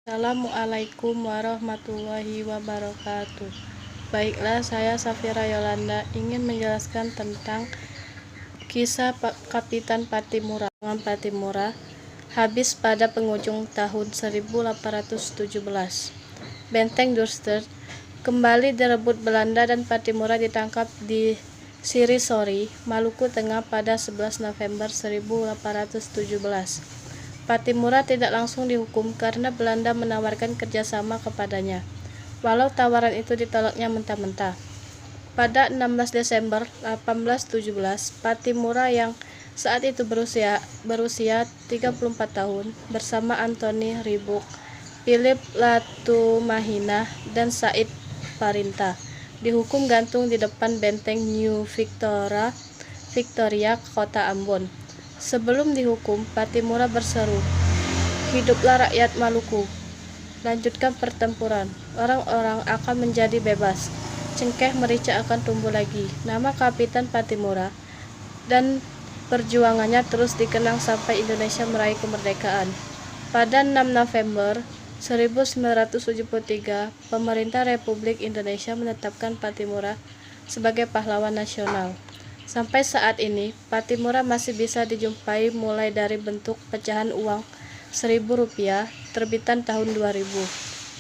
Assalamualaikum warahmatullahi wabarakatuh. Baiklah, saya Safira Yolanda ingin menjelaskan tentang kisah Kapitan Patimura. Patimura habis pada penghujung tahun 1817. Benteng Dordrecht kembali direbut Belanda dan Patimura ditangkap di Sirisori, Maluku Tengah pada 11 November 1817. Patimura tidak langsung dihukum karena Belanda menawarkan kerjasama kepadanya, walau tawaran itu ditolaknya mentah-mentah. Pada 16 Desember 1817, Patimura yang saat itu berusia 34 tahun bersama Antoni Ribuk, Philip Latumahina, dan Said Parinta dihukum gantung di depan benteng New Victoria, kota Ambon. Sebelum dihukum, Patimura berseru, "Hiduplah rakyat Maluku! Lanjutkan pertempuran, orang-orang akan menjadi bebas. Cengkeh merica akan tumbuh lagi." Nama Kapitan Patimura dan perjuangannya terus dikenang sampai Indonesia meraih kemerdekaan. Pada 6 November 1973, pemerintah Republik Indonesia menetapkan Patimura sebagai pahlawan nasional. Sampai saat ini, Patimura masih bisa dijumpai mulai dari bentuk pecahan uang Rp1.000 terbitan tahun 2000,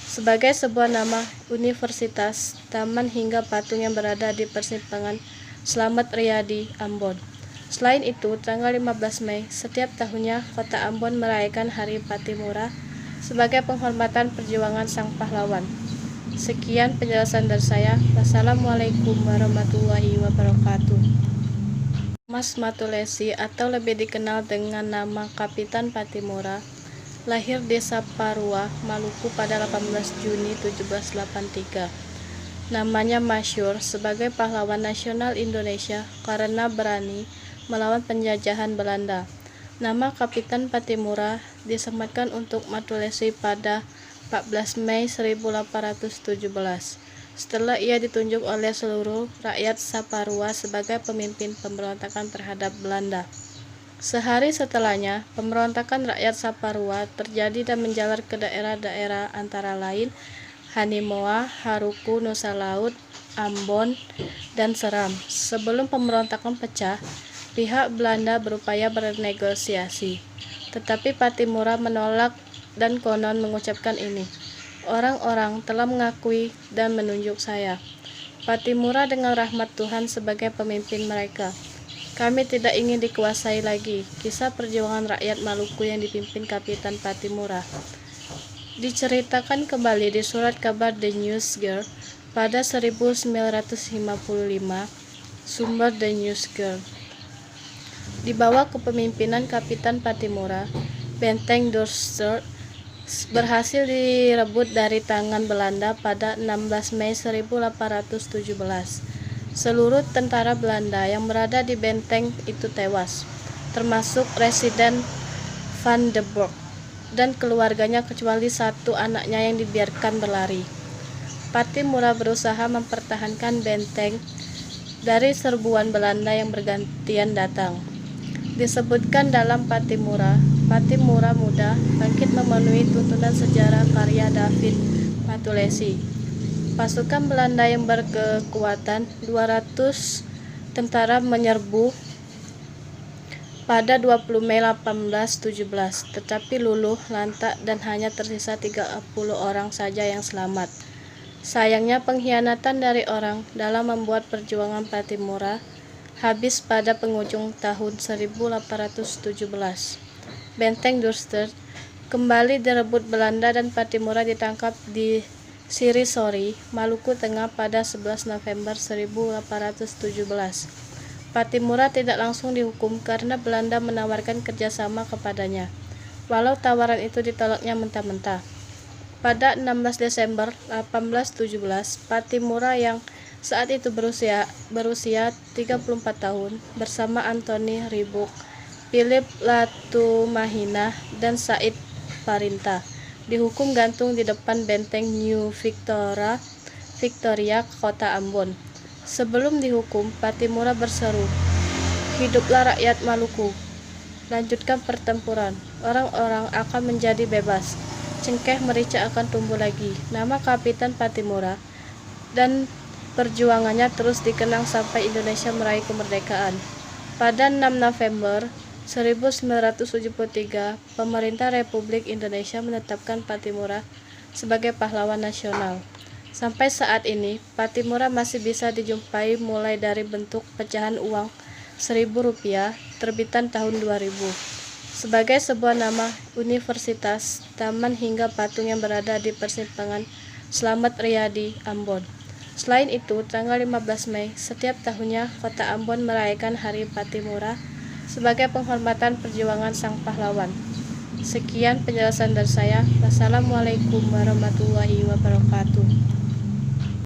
sebagai sebuah nama universitas, taman hingga patung yang berada di persimpangan Slamet Riyadi, Ambon. Selain itu, tanggal 15 Mei setiap tahunnya kota Ambon merayakan Hari Patimura sebagai penghormatan perjuangan sang pahlawan. Sekian penjelasan dari saya. Wassalamualaikum warahmatullahi wabarakatuh. Mas Matulesi atau lebih dikenal dengan nama Kapitan Patimura lahir di Saparua, Maluku pada 18 Juni 1783. Namanya masyhur sebagai pahlawan nasional Indonesia karena berani melawan penjajahan Belanda. Nama Kapitan Patimura disematkan untuk Matulesi pada 14 Mei 1817. Setelah ia ditunjuk oleh seluruh rakyat Saparua sebagai pemimpin pemberontakan terhadap Belanda. Sehari setelahnya, pemberontakan rakyat Saparua terjadi dan menjalar ke daerah-daerah antara lain Hanimoa, Haruku, Nusa Laut, Ambon, dan Seram. Sebelum pemberontakan pecah, pihak Belanda berupaya bernegosiasi, tetapi Patimura menolak dan konon mengucapkan ini, "Orang-orang telah mengakui dan menunjuk saya, Patimura, dengan rahmat Tuhan sebagai pemimpin mereka. Kami tidak ingin dikuasai lagi." Kisah perjuangan rakyat Maluku yang dipimpin Kapitan Patimura diceritakan kembali di surat kabar The News Girl pada 1955. Sumber The News Girl. Di bawah kepemimpinan Kapitan Patimura, Benteng Dordrecht berhasil direbut dari tangan Belanda pada 16 Mei 1817. Seluruh tentara Belanda yang berada di benteng itu tewas, termasuk Residen van den Burg dan keluarganya kecuali satu anaknya yang dibiarkan berlari. Patimura berusaha mempertahankan benteng dari serbuan Belanda yang bergantian datang. Disebutkan dalam Patimura muda bangkit memenuhi tuntunan sejarah karya David Matulesi. Pasukan Belanda yang berkekuatan 200 tentara menyerbu pada 20 Mei 1817, tetapi luluh lantak dan hanya tersisa 30 orang saja yang selamat. Sayangnya pengkhianatan dari orang dalam membuat perjuangan Patimura habis pada penghujung tahun 1817. Benteng Dordrecht kembali direbut Belanda dan Patimura ditangkap di Sirisori, Maluku Tengah pada 11 November 1817. Patimura tidak langsung dihukum karena Belanda menawarkan kerjasama kepadanya, walau tawaran itu ditolaknya mentah-mentah. Pada 16 Desember 1817, Patimura yang saat itu berusia 34 tahun bersama Antoni Ribuk, Philip Latumahina, dan Said Parinta dihukum gantung di depan benteng New Victoria, kota Ambon. Sebelum dihukum, Patimura berseru, "Hiduplah rakyat Maluku! Lanjutkan pertempuran, orang-orang akan menjadi bebas. cengkeh merica akan tumbuh lagi. Nama Kapitan Patimura dan perjuangannya terus dikenang sampai Indonesia meraih kemerdekaan. Pada 6 November 1973, pemerintah Republik Indonesia menetapkan Patimura sebagai pahlawan nasional. Sampai saat ini, Patimura masih bisa dijumpai mulai dari bentuk pecahan uang Rp1.000 terbitan tahun 2000, sebagai sebuah nama universitas, taman hingga patung yang berada di persimpangan Slamet Riyadi, Ambon. Selain itu, tanggal 15 Mei setiap tahunnya Kota Ambon merayakan Hari Patimura sebagai penghormatan perjuangan sang pahlawan. Sekian penjelasan dari saya. Wassalamualaikum warahmatullahi wabarakatuh.